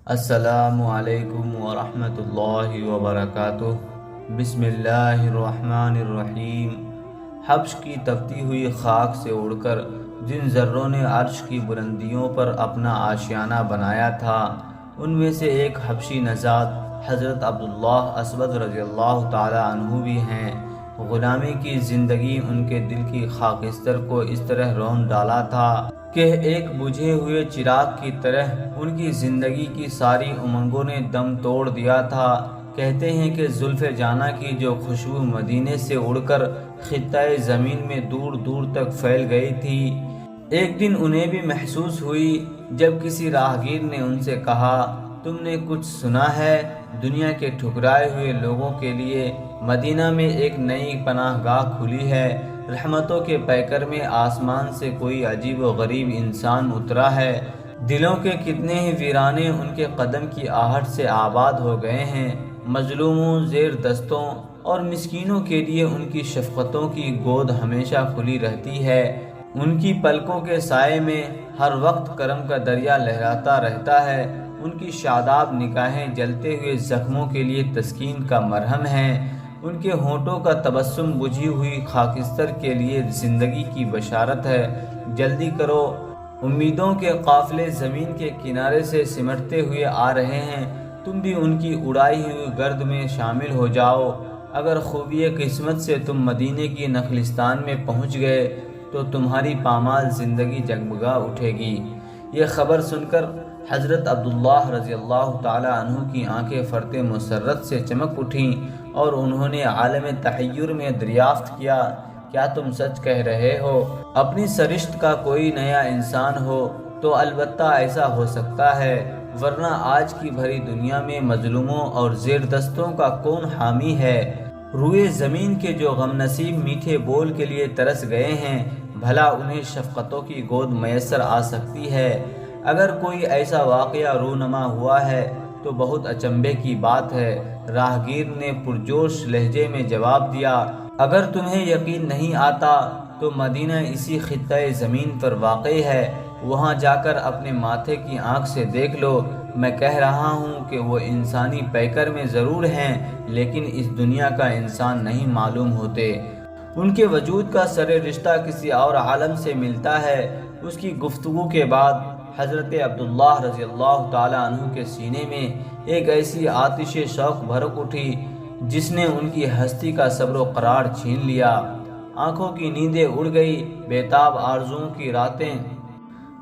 السلام علیکم ورحمۃ اللہ وبرکاتہ۔ بسم اللہ الرحمن الرحیم۔ حبش کی تپتی ہوئی خاک سے اڑ کر جن ذروں نے عرش کی بلندیوں پر اپنا آشیانہ بنایا تھا، ان میں سے ایک حبشی نژاد حضرت عبداللہ اسود رضی اللہ تعالی عنہ بھی ہیں۔ غلامی کی زندگی ان کے دل کی خاکستر کو اس طرح رون ڈالا تھا کہ ایک بجھے ہوئے چراغ کی طرح ان کی زندگی کی ساری امنگوں نے دم توڑ دیا تھا۔ کہتے ہیں کہ زلف جاناں کی جو خوشبو مدینے سے اڑ کر خطۂ زمین میں دور دور تک پھیل گئی تھی، ایک دن انہیں بھی محسوس ہوئی جب کسی راہگیر نے ان سے کہا، تم نے کچھ سنا ہے؟ دنیا کے ٹھکرائے ہوئے لوگوں کے لیے مدینہ میں ایک نئی پناہ گاہ کھلی ہے۔ رحمتوں کے پیکر میں آسمان سے کوئی عجیب و غریب انسان اترا ہے۔ دلوں کے کتنے ہی ویرانے ان کے قدم کی آہٹ سے آباد ہو گئے ہیں۔ مظلوموں، زیر دستوں اور مسکینوں کے لیے ان کی شفقتوں کی گود ہمیشہ کھلی رہتی ہے۔ ان کی پلکوں کے سائے میں ہر وقت کرم کا دریا لہراتا رہتا ہے۔ ان کی شاداب نگاہیں جلتے ہوئے زخموں کے لیے تسکین کا مرہم ہیں۔ ان کے ہونٹوں کا تبسم بجھی ہوئی خاکستر کے لیے زندگی کی بشارت ہے۔ جلدی کرو، امیدوں کے قافلے زمین کے کنارے سے سمٹتے ہوئے آ رہے ہیں۔ تم بھی ان کی اڑائی ہوئی گرد میں شامل ہو جاؤ۔ اگر خوبی قسمت سے تم مدینے کی نخلستان میں پہنچ گئے تو تمہاری پامال زندگی جگمگا اٹھے گی۔ یہ خبر سن کر حضرت عبداللہ رضی اللہ تعالی عنہ کی آنکھیں فرط مسرت سے چمک اٹھیں اور انہوں نے عالم تحیر میں دریافت کیا، کیا تم سچ کہہ رہے ہو؟ اپنی سرشت کا کوئی نیا انسان ہو تو البتہ ایسا ہو سکتا ہے، ورنہ آج کی بھری دنیا میں مظلوموں اور زیر دستوں کا کون حامی ہے؟ روئے زمین کے جو غم نصیب میٹھے بول کے لیے ترس گئے ہیں، بھلا انہیں شفقتوں کی گود میسر آ سکتی ہے؟ اگر کوئی ایسا واقعہ رونما ہوا ہے تو بہت اچنبھے کی بات ہے۔ راہگیر نے پرجوش لہجے میں جواب دیا، اگر تمہیں یقین نہیں آتا تو مدینہ اسی خطۂ زمین پر واقع ہے، وہاں جا کر اپنے ماتھے کی آنکھ سے دیکھ لو۔ میں کہہ رہا ہوں کہ وہ انسانی پیکر میں ضرور ہیں، لیکن اس دنیا کا انسان نہیں معلوم ہوتے۔ ان کے وجود کا سر رشتہ کسی اور عالم سے ملتا ہے۔ اس کی گفتگو کے بعد حضرت عبداللہ رضی اللہ تعالی عنہ کے سینے میں ایک ایسی آتش شوق بھڑک اٹھی جس نے ان کی ہستی کا صبر و قرار چھین لیا۔ آنکھوں کی نیندیں اڑ گئی، بےتاب آرزوؤں کی راتیں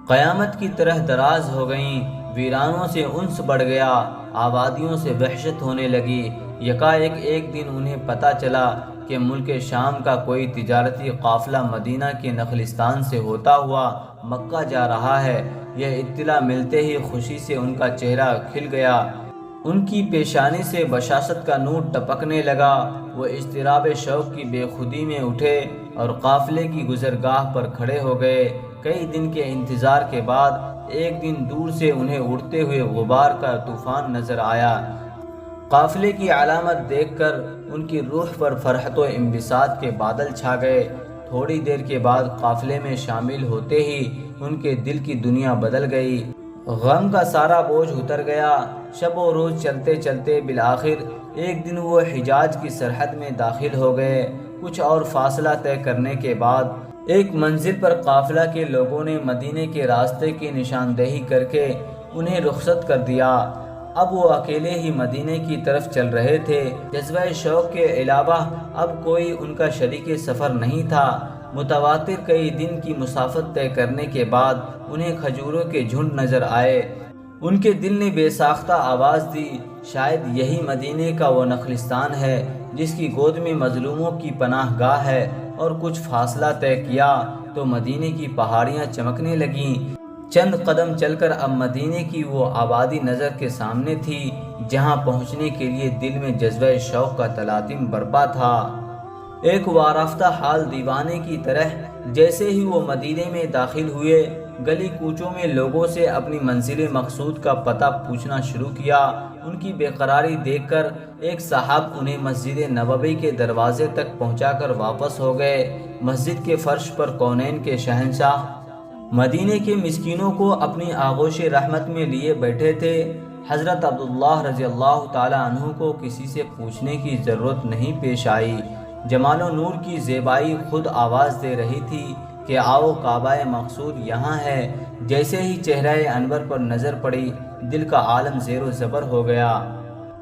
قیامت کی طرح دراز ہو گئیں، ویرانوں سے انس بڑھ گیا، آبادیوں سے وحشت ہونے لگی۔ یکایک ایک دن انہیں پتہ چلا کہ ملک شام کا کوئی تجارتی قافلہ مدینہ کے نخلستان سے ہوتا ہوا مکہ جا رہا ہے۔ یہ اطلاع ملتے ہی خوشی سے ان کا چہرہ کھل گیا، ان کی پیشانی سے بشاشت کا نور ٹپکنے لگا۔ وہ اضطراب شوق کی بے خودی میں اٹھے اور قافلے کی گزرگاہ پر کھڑے ہو گئے۔ کئی دن کے انتظار کے بعد ایک دن دور سے انہیں اڑتے ہوئے غبار کا طوفان نظر آیا۔ قافلے کی علامت دیکھ کر ان کی روح پر فرحت و انبساط کے بادل چھا گئے۔ تھوڑی دیر کے بعد قافلے میں شامل ہوتے ہی ان کے دل کی دنیا بدل گئی، غم کا سارا بوجھ اتر گیا۔ شب و روز چلتے چلتے بالآخر ایک دن وہ حجاز کی سرحد میں داخل ہو گئے۔ کچھ اور فاصلہ طے کرنے کے بعد ایک منزل پر قافلہ کے لوگوں نے مدینے کے راستے کی نشاندہی کر کے انہیں رخصت کر دیا۔ اب وہ اکیلے ہی مدینے کی طرف چل رہے تھے۔ جذبہ شوق کے علاوہ اب کوئی ان کا شریک سفر نہیں تھا۔ متواتر کئی دن کی مسافت طے کرنے کے بعد انہیں کھجوروں کے جھنڈ نظر آئے۔ ان کے دل نے بے ساختہ آواز دی، شاید یہی مدینے کا وہ نخلستان ہے جس کی گود میں مظلوموں کی پناہ گاہ ہے۔ اور کچھ فاصلہ طے کیا تو مدینے کی پہاڑیاں چمکنے لگیں۔ چند قدم چل کر اب مدینے کی وہ آبادی نظر کے سامنے تھی جہاں پہنچنے کے لیے دل میں جذبہ شوق کا تلاطم برپا تھا۔ ایک وارفتہ حال دیوانے کی طرح جیسے ہی وہ مدینے میں داخل ہوئے، گلی کوچوں میں لوگوں سے اپنی منزل مقصود کا پتہ پوچھنا شروع کیا۔ ان کی بے قراری دیکھ کر ایک صاحب انہیں مسجد نبوی کے دروازے تک پہنچا کر واپس ہو گئے۔ مسجد کے فرش پر کونین کے شہنشاہ مدینے کے مسکینوں کو اپنی آغوش رحمت میں لیے بیٹھے تھے۔ حضرت عبداللہ رضی اللہ تعالی عنہ کو کسی سے پوچھنے کی ضرورت نہیں پیش آئی۔ جمال و نور کی زیبائی خود آواز دے رہی تھی کہ آؤ کعبہ مقصود یہاں ہے۔ جیسے ہی چہرہ انور پر نظر پڑی دل کا عالم زیر و زبر ہو گیا۔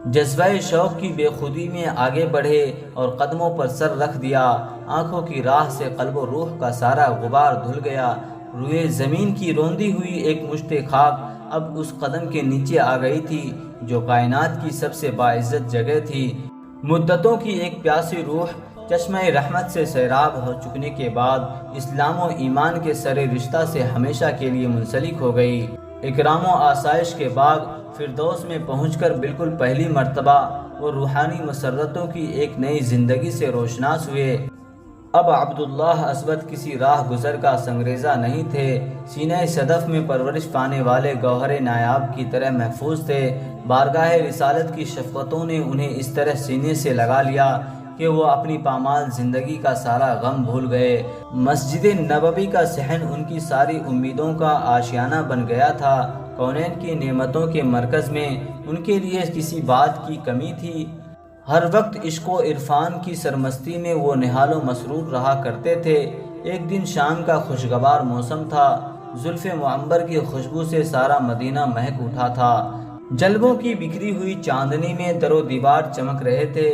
جذبہ شوق کی بے خودی میں آگے بڑھے اور قدموں پر سر رکھ دیا۔ آنکھوں کی راہ سے قلب و روح کا سارا غبار دھل گیا۔ روئے زمین کی روندی ہوئی ایک مشت خاک اب اس قدم کے نیچے آ گئی تھی جو کائنات کی سب سے باعزت جگہ تھی۔ مدتوں کی ایک پیاسی روح چشمہ رحمت سے سیراب ہو چکنے کے بعد اسلام و ایمان کے سر رشتہ سے ہمیشہ کے لیے منسلک ہو گئی۔ اکرام و آسائش کے باغ فردوس میں پہنچ کر بالکل پہلی مرتبہ وہ روحانی مسرتوں کی ایک نئی زندگی سے روشناس ہوئے۔ اب عبداللہ اسود کسی راہ گزر کا سنگریزہ نہیں تھے، سینہ صدف میں پرورش پانے والے گوہر نایاب کی طرح محفوظ تھے۔ بارگاہ رسالت کی شفقتوں نے انہیں اس طرح سینے سے لگا لیا کہ وہ اپنی پامال زندگی کا سارا غم بھول گئے۔ مسجد نبوی کا صحن ان کی ساری امیدوں کا آشیانہ بن گیا تھا۔ کونین کی نعمتوں کے مرکز میں ان کے لیے کسی بات کی کمی تھی؟ ہر وقت عشق و عرفان کی سرمستی میں وہ نہال و مسرور رہا کرتے تھے۔ ایک دن شام کا خوشگوار موسم تھا، زلف معمبر کی خوشبو سے سارا مدینہ مہک اٹھا تھا۔ جلووں کی بکھری ہوئی چاندنی میں در و دیوار چمک رہے تھے۔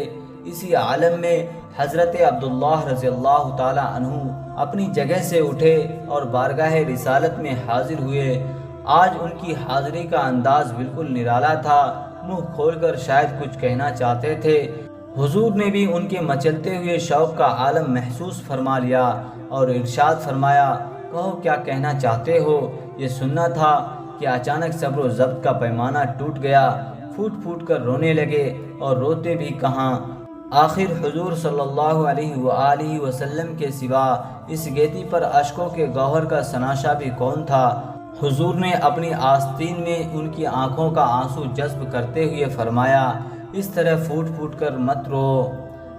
اسی عالم میں حضرت عبداللہ رضی اللہ تعالی عنہ اپنی جگہ سے اٹھے اور بارگاہ رسالت میں حاضر ہوئے۔ آج ان کی حاضری کا انداز بالکل نرالا تھا، منہ کھول کر شاید کچھ کہنا چاہتے تھے۔ حضور نے بھی ان کے مچلتے ہوئے شوق کا عالم محسوس فرما لیا اور ارشاد فرمایا، کہو کیا کہنا چاہتے ہو؟ یہ سننا تھا کہ اچانک صبر و ضبط کا پیمانہ ٹوٹ گیا، پھوٹ پھوٹ کر رونے لگے، اور روتے بھی کہاں؟ آخر حضور صلی اللہ علیہ وآلہ وسلم کے سوا اس گیتی پر اشکوں کے گوہر کا سناشا بھی کون تھا؟ حضور نے اپنی آستین میں ان کی آنکھوں کا آنسو جذب کرتے ہوئے فرمایا، اس طرح پھوٹ پھوٹ کر مت رو،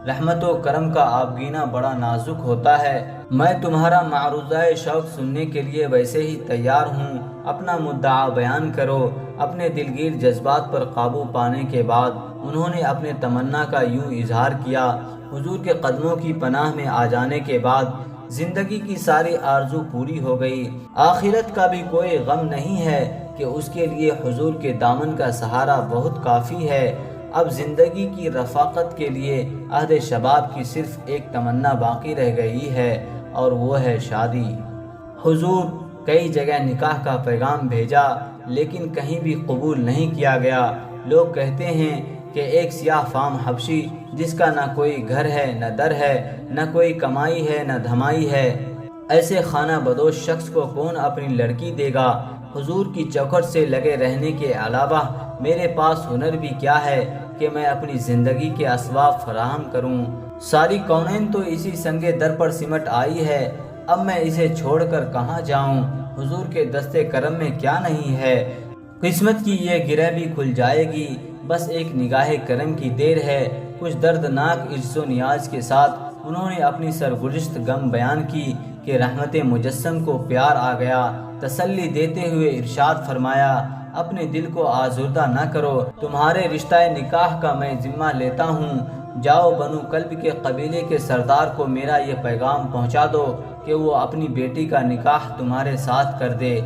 رحمت و کرم کا آبگینہ بڑا نازک ہوتا ہے۔ میں تمہارا معروضہ شوق سننے کے لیے ویسے ہی تیار ہوں، اپنا مدعا بیان کرو۔ اپنے دلگیر جذبات پر قابو پانے کے بعد انہوں نے اپنے تمنا کا یوں اظہار کیا، حضور کے قدموں کی پناہ میں آ جانے کے بعد زندگی کی ساری آرزو پوری ہو گئی۔ آخرت کا بھی کوئی غم نہیں ہے کہ اس کے لیے حضور کے دامن کا سہارا بہت کافی ہے۔ اب زندگی کی رفاقت کے لیے عہد شباب کی صرف ایک تمنا باقی رہ گئی ہے، اور وہ ہے شادی۔ حضور کئی جگہ نکاح کا پیغام بھیجا لیکن کہیں بھی قبول نہیں کیا گیا۔ لوگ کہتے ہیں کہ ایک سیاہ فام حبشی جس کا نہ کوئی گھر ہے نہ در ہے، نہ کوئی کمائی ہے نہ دھمائی ہے، ایسے خانہ بدوش شخص کو کون اپنی لڑکی دے گا؟ حضور کی چوکھٹ سے لگے رہنے کے علاوہ میرے پاس ہنر بھی کیا ہے کہ میں اپنی زندگی کے اسباب فراہم کروں؟ ساری کونین تو اسی سنگ در پر سمٹ آئی ہے، اب میں اسے چھوڑ کر کہاں جاؤں؟ حضور کے دستے کرم میں کیا نہیں ہے؟ قسمت کی یہ گرہ بھی کھل جائے گی، بس ایک نگاہ کرم کی دیر ہے۔ کچھ دردناک عجز و نیاز کے ساتھ انہوں نے اپنی سرگزشت غم بیان کی کہ رحمت مجسم کو پیار آ گیا۔ تسلی دیتے ہوئے ارشاد فرمایا، اپنے دل کو آزردہ نہ کرو، تمہارے رشتہ نکاح کا میں ذمہ لیتا ہوں۔ جاؤ بنو کلب کے قبیلے کے سردار کو میرا یہ پیغام پہنچا دو کہ وہ اپنی بیٹی کا نکاح تمہارے ساتھ کر دے۔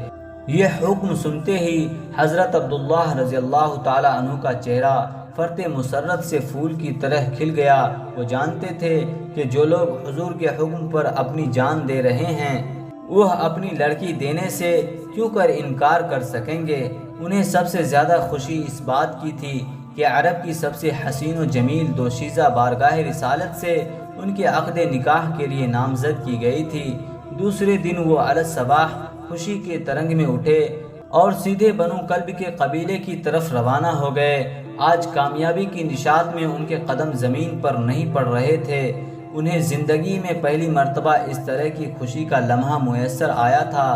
یہ حکم سنتے ہی حضرت عبداللہ رضی اللہ تعالی عنہ کا چہرہ فرط مسرت سے پھول کی طرح کھل گیا۔ وہ جانتے تھے کہ جو لوگ حضور کے حکم پر اپنی جان دے رہے ہیں وہ اپنی لڑکی دینے سے کیوں کر انکار کر سکیں گے۔ انہیں سب سے زیادہ خوشی اس بات کی تھی کہ عرب کی سب سے حسین و جمیل دوشیزہ بارگاہ رسالت سے ان کے عقد نکاح کے لیے نامزد کی گئی تھی۔ دوسرے دن وہ علی الصباح خوشی کے ترنگ میں اٹھے اور سیدھے بنو کلب کے قبیلے کی طرف روانہ ہو گئے۔ آج کامیابی کی نشاط میں ان کے قدم زمین پر نہیں پڑ رہے تھے۔ انہیں زندگی میں پہلی مرتبہ اس طرح کی خوشی کا لمحہ میسر آیا تھا۔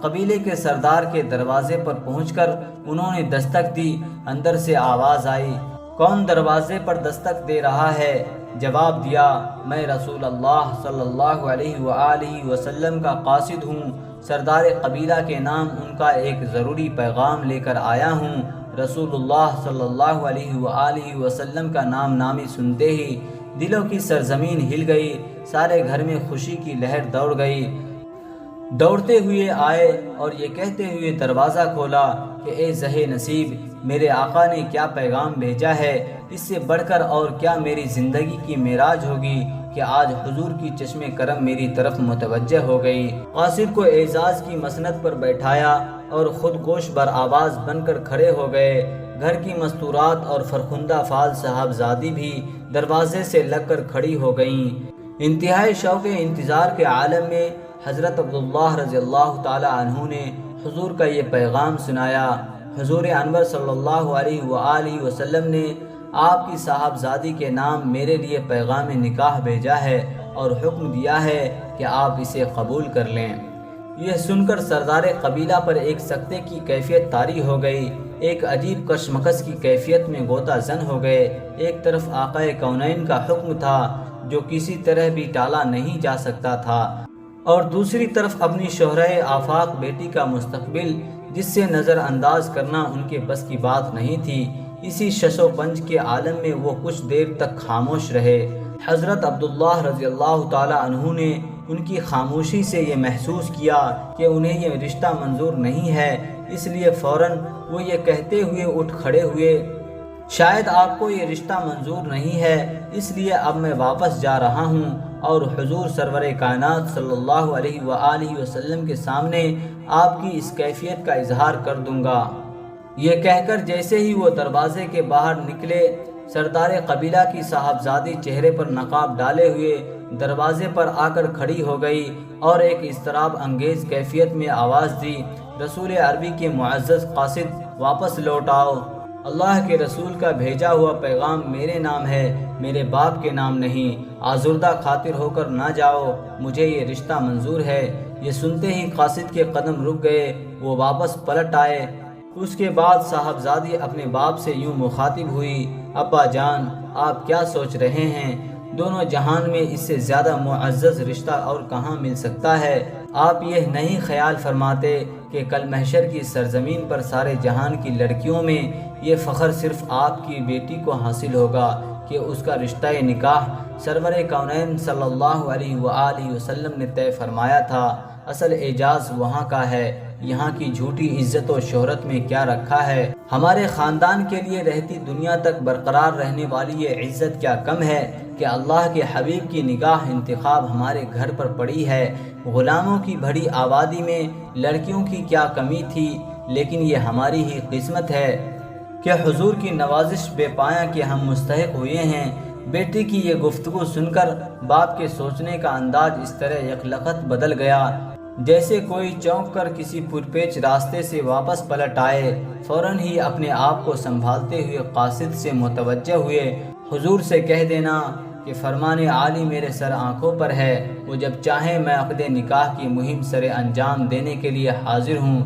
قبیلے کے سردار کے دروازے پر پہنچ کر انہوں نے دستک دی۔ اندر سے آواز آئی، کون دروازے پر دستک دے رہا ہے؟ جواب دیا، میں رسول اللہ صلی اللہ علیہ وآلہ وسلم کا قاصد ہوں، سردار قبیلہ کے نام ان کا ایک ضروری پیغام لے کر آیا ہوں۔ رسول اللہ صلی اللہ علیہ وآلہ وسلم کا نام نامی سنتے ہی دلوں کی سرزمین ہل گئی، سارے گھر میں خوشی کی لہر دوڑ گئی۔ دوڑتے ہوئے آئے اور یہ کہتے ہوئے دروازہ کھولا کہ اے زہے نصیب، میرے آقا نے کیا پیغام بھیجا ہے، اس سے بڑھ کر اور کیا میری زندگی کی معراج ہوگی کہ آج حضور کی چشم کرم میری طرف متوجہ ہو گئی۔ قاصد کو اعزاز کی مسند پر بیٹھایا اور خود گوش بر آواز بن کر کھڑے ہو گئے۔ گھر کی مستورات اور فرخندہ فال صاحبزادی بھی دروازے سے لگ کر کھڑی ہو گئیں۔ انتہائی شوق انتظار کے عالم میں حضرت عبداللہ رضی اللہ تعالی عنہ نے حضور کا یہ پیغام سنایا۔ حضور انور صلی اللہ علیہ وآلہ وسلم نے آپ کی صاحبزادی کے نام میرے لیے پیغام نکاح بھیجا ہے اور حکم دیا ہے کہ آپ اسے قبول کر لیں۔ یہ سن کر سردار قبیلہ پر ایک سکتے کی کیفیت طاری ہو گئی، ایک عجیب کشمکش کی کیفیت میں غوطہ زن ہو گئے۔ ایک طرف آقا کونین کا حکم تھا جو کسی طرح بھی ٹالا نہیں جا سکتا تھا، اور دوسری طرف اپنی شہرہ آفاق بیٹی کا مستقبل جس سے نظر انداز کرنا ان کے بس کی بات نہیں تھی۔ اسی شش و پنج کے عالم میں وہ کچھ دیر تک خاموش رہے۔ حضرت عبداللہ رضی اللہ تعالی عنہ نے ان کی خاموشی سے یہ محسوس کیا کہ انہیں یہ رشتہ منظور نہیں ہے، اس لیے فوراً وہ یہ کہتے ہوئے اٹھ کھڑے ہوئے، شاید آپ کو یہ رشتہ منظور نہیں ہے، اس لیے اب میں واپس جا رہا ہوں اور حضور سرور کائنات صلی اللہ علیہ وآلہ وسلم کے سامنے آپ کی اس کیفیت کا اظہار کر دوں گا۔ یہ کہہ کر جیسے ہی وہ دروازے کے باہر نکلے، سردار قبیلہ کی صاحبزادی چہرے پر نقاب ڈالے ہوئے دروازے پر آ کر کھڑی ہو گئی اور ایک اضطراب انگیز کیفیت میں آواز دی، رسول عربی کے معزز قاصد واپس لوٹ آؤ۔ اللہ کے رسول کا بھیجا ہوا پیغام میرے نام ہے، میرے باپ کے نام نہیں۔ آزردہ خاطر ہو کر نہ جاؤ، مجھے یہ رشتہ منظور ہے۔ یہ سنتے ہی قاصد کے قدم رک گئے، وہ واپس پلٹ آئے۔ اس کے بعد صاحبزادی اپنے باپ سے یوں مخاطب ہوئی، ابا جان، آپ کیا سوچ رہے ہیں؟ دونوں جہان میں اس سے زیادہ معزز رشتہ اور کہاں مل سکتا ہے؟ آپ یہ نہیں خیال فرماتے کہ کل محشر کی سرزمین پر سارے جہان کی لڑکیوں میں یہ فخر صرف آپ کی بیٹی کو حاصل ہوگا کہ اس کا رشتہ نکاح سرور کونین صلی اللہ علیہ وآلہ وسلم نے طے فرمایا تھا۔ اصل اعجاز وہاں کا ہے، یہاں کی جھوٹی عزت و شہرت میں کیا رکھا ہے؟ ہمارے خاندان کے لیے رہتی دنیا تک برقرار رہنے والی یہ عزت کیا کم ہے کہ اللہ کے حبیب کی نگاہ انتخاب ہمارے گھر پر پڑی ہے۔ غلاموں کی بڑی آبادی میں لڑکیوں کی کیا کمی تھی، لیکن یہ ہماری ہی قسمت ہے کہ حضور کی نوازش بے پایاں کے ہم مستحق ہوئے ہیں۔ بیٹی کی یہ گفتگو سن کر باپ کے سوچنے کا انداز اس طرح یکلخت بدل گیا جیسے کوئی چونک کر کسی پرپیچ راستے سے واپس پلٹ آئے۔ فوراً ہی اپنے آپ کو سنبھالتے ہوئے قاصد سے متوجہ ہوئے، حضور سے کہہ دینا کہ فرمان عالی میرے سر آنکھوں پر ہے، وہ جب چاہیں میں عقد نکاح کی مہم سر انجام دینے کے لیے حاضر ہوں۔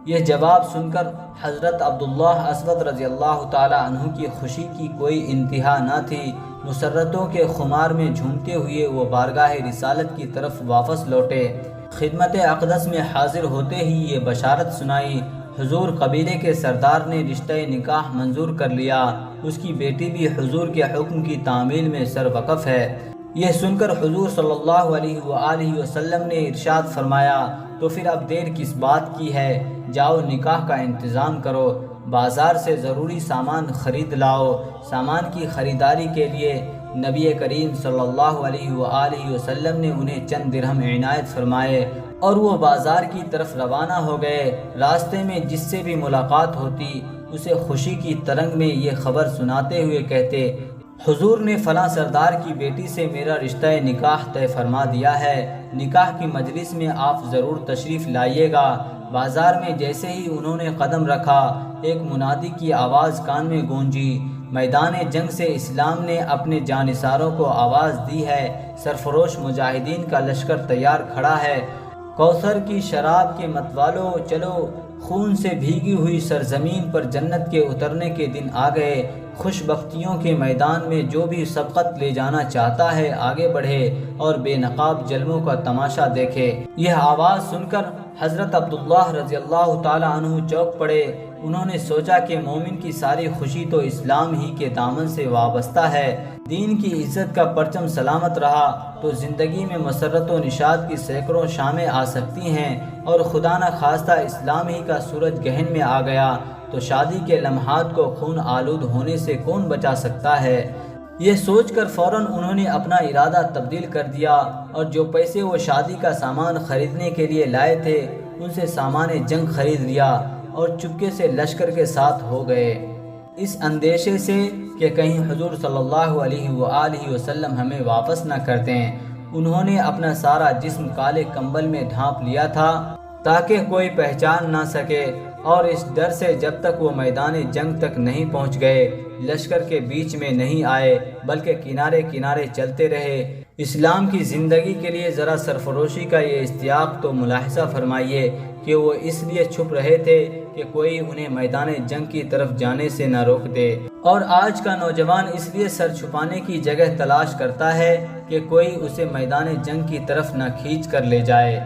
یہ جواب سن کر حضرت عبداللہ اسود رضی اللہ تعالی عنہ کی خوشی کی کوئی انتہا نہ تھی۔ مسرتوں کے خمار میں جھومتے ہوئے وہ بارگاہ رسالت کی طرف واپس لوٹے۔ خدمت اقدس میں حاضر ہوتے ہی یہ بشارت سنائی، حضور قبیلے کے سردار نے رشتہ نکاح منظور کر لیا، اس کی بیٹی بھی حضور کے حکم کی تعمیل میں سر وقف ہے۔ یہ سن کر حضور صلی اللہ علیہ وآلہ وسلم نے ارشاد فرمایا، تو پھر اب دیر کس بات کی ہے، جاؤ نکاح کا انتظام کرو، بازار سے ضروری سامان خرید لاؤ۔ سامان کی خریداری کے لیے نبی کریم صلی اللہ علیہ وآلہ وسلم نے انہیں چند درہم عنایت فرمائے اور وہ بازار کی طرف روانہ ہو گئے۔ راستے میں جس سے بھی ملاقات ہوتی اسے خوشی کی ترنگ میں یہ خبر سناتے ہوئے کہتے، حضور نے فلاں سردار کی بیٹی سے میرا رشتہ نکاح طے فرما دیا ہے، نکاح کی مجلس میں آپ ضرور تشریف لائیے گا۔ بازار میں جیسے ہی انہوں نے قدم رکھا، ایک منادی کی آواز کان میں گونجی، میدان جنگ سے اسلام نے اپنے جانثاروں کو آواز دی ہے، سرفروش مجاہدین کا لشکر تیار کھڑا ہے، کوثر کی شراب کے متوالو چلو، خون سے بھیگی ہوئی سرزمین پر جنت کے اترنے کے دن آ گئے، خوش بختیوں کے میدان میں جو بھی سبقت لے جانا چاہتا ہے آگے بڑھے اور بے نقاب جلووں کا تماشا دیکھے۔ یہ آواز سن کر حضرت عبداللہ رضی اللہ تعالی عنہ چوک پڑے، انہوں نے سوچا کہ مومن کی ساری خوشی تو اسلام ہی کے دامن سے وابستہ ہے، دین کی عزت کا پرچم سلامت رہا تو زندگی میں مسرت و نشاط کی سینکڑوں شامیں آ سکتی ہیں، اور خدا نہ خواستہ اسلام ہی کا سورج گہن میں آ گیا تو شادی کے لمحات کو خون آلود ہونے سے کون بچا سکتا ہے۔ یہ سوچ کر فوراً انہوں نے اپنا ارادہ تبدیل کر دیا، اور جو پیسے وہ شادی کا سامان خریدنے کے لیے لائے تھے ان سے سامان جنگ خرید لیا اور چپکے سے لشکر کے ساتھ ہو گئے، اس اندیشے سے کہ کہیں حضور صلی اللہ علیہ وآلہ وسلم ہمیں واپس نہ کر دیں۔ انہوں نے اپنا سارا جسم کالے کمبل میں ڈھانپ لیا تھا تاکہ کوئی پہچان نہ سکے، اور اس ڈر سے جب تک وہ میدان جنگ تک نہیں پہنچ گئے، لشکر کے بیچ میں نہیں آئے بلکہ کنارے کنارے چلتے رہے۔ اسلام کی زندگی کے لیے ذرا سرفروشی کا یہ اشتیاق تو ملاحظہ فرمائیے کہ وہ اس لیے چھپ رہے تھے کہ کوئی انہیں میدان جنگ کی طرف جانے سے نہ روک دے، اور آج کا نوجوان اس لیے سر چھپانے کی جگہ تلاش کرتا ہے کہ کوئی اسے میدان جنگ کی طرف نہ کھینچ کر لے جائے۔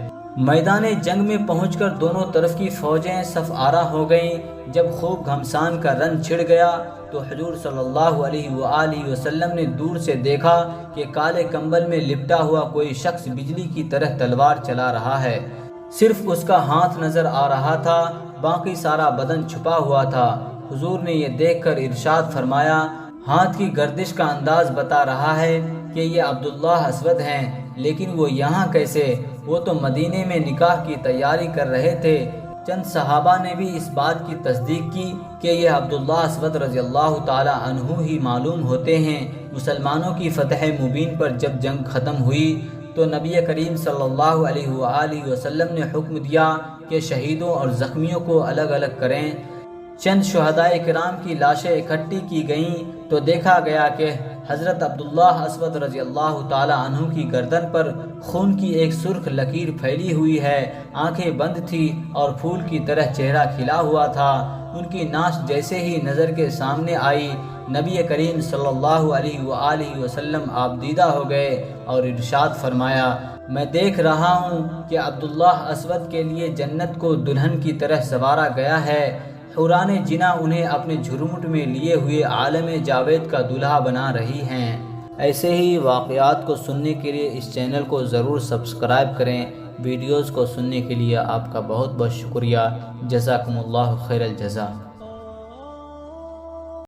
میدان جنگ میں پہنچ کر دونوں طرف کی فوجیں صف آرا ہو گئیں۔ جب خوب گھمسان کا رن چھڑ گیا تو حضور صلی اللہ علیہ وآلہ وسلم نے دور سے دیکھا کہ کالے کمبل میں لپٹا ہوا کوئی شخص بجلی کی طرح تلوار چلا رہا ہے، صرف اس کا ہاتھ نظر آ رہا تھا، باقی سارا بدن چھپا ہوا تھا۔ حضور نے یہ دیکھ کر ارشاد فرمایا، ہاتھ کی گردش کا انداز بتا رہا ہے کہ یہ عبداللہ اسود ہیں، لیکن وہ یہاں کیسے؟ وہ تو مدینے میں نکاح کی تیاری کر رہے تھے۔ چند صحابہ نے بھی اس بات کی تصدیق کی کہ یہ عبداللہ اسود رضی اللہ تعالی عنہ ہی معلوم ہوتے ہیں۔ مسلمانوں کی فتح مبین پر جب جنگ ختم ہوئی تو نبی کریم صلی اللہ علیہ وآلہ وسلم نے حکم دیا کہ شہیدوں اور زخمیوں کو الگ الگ کریں۔ چند شہدائے کرام کی لاشیں اکٹھی کی گئیں تو دیکھا گیا کہ حضرت عبداللہ اسود رضی اللہ تعالی عنہ کی گردن پر خون کی ایک سرخ لکیر پھیلی ہوئی ہے، آنکھیں بند تھی اور پھول کی طرح چہرہ کھلا ہوا تھا۔ ان کی ناش جیسے ہی نظر کے سامنے آئی، نبی کریم صلی اللہ علیہ وآلہ وسلم آپ دیدہ ہو گئے اور ارشاد فرمایا، میں دیکھ رہا ہوں کہ عبداللہ اسود کے لیے جنت کو دلہن کی طرح سنوارا گیا ہے، حوران جناں انہیں اپنے جھرمٹ میں لیے ہوئے عالم جاوید کا دلہا بنا رہی ہیں۔ ایسے ہی واقعات کو سننے کے لیے اس چینل کو ضرور سبسکرائب کریں۔ ویڈیوز کو سننے کے لیے آپ کا بہت بہت شکریہ۔ جزاکم اللہ خیر الجزا۔